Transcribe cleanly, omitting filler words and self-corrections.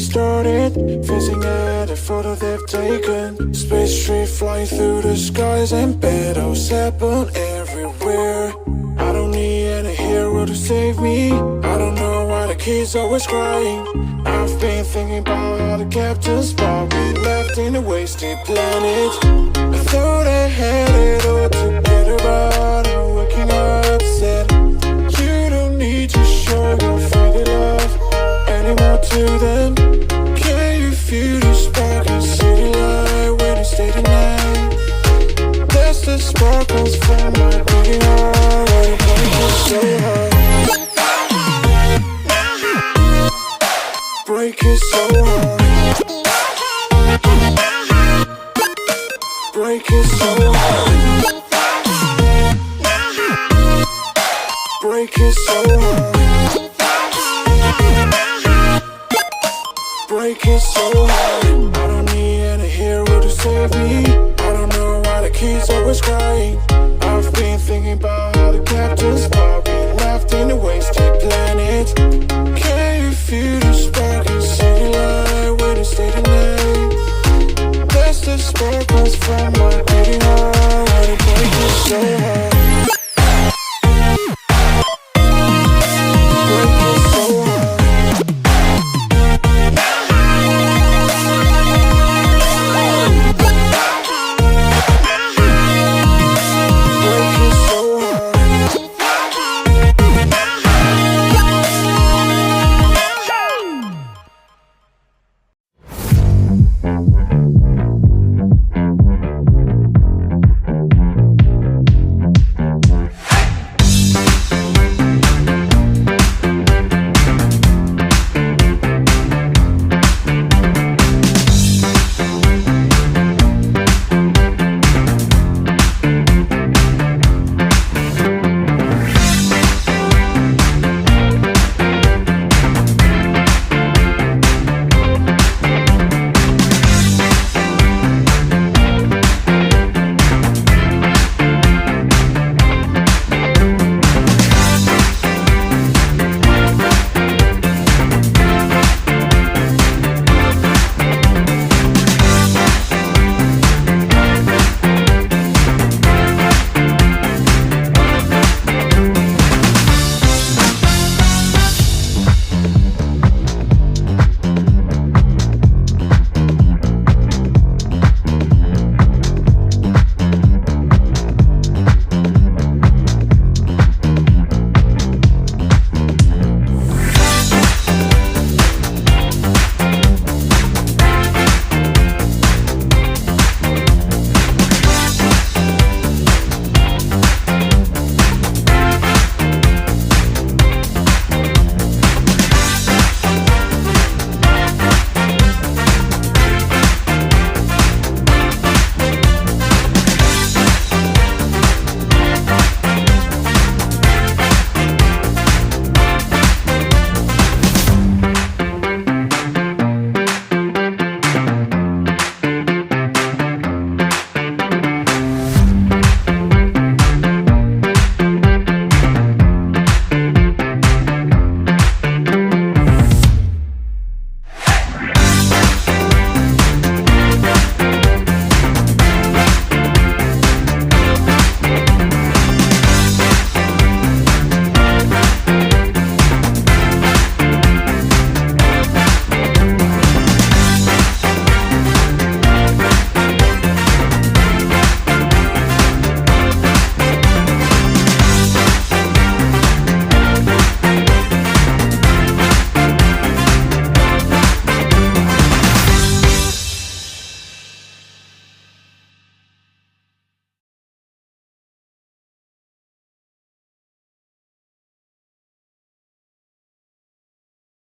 started, facing at the photo they've taken. Space tree flying through the skies, and battles happen everywhere. I don't need any hero to save me. I don't know why the kid's always crying. I've been thinking about all the captains, but we left in a wasted planet. I thought I had it all together, but I'm waking up sad. You don't need to show your faded love anymore to them. Can you feel the spark in city light when you stay the night? That's the sparkles from my beating heart. So hard, break it so hard, break it so hard, break it so hard, break it so hard. I don't need any hero to save me. I don't know why the kid's always crying. I've been thinking about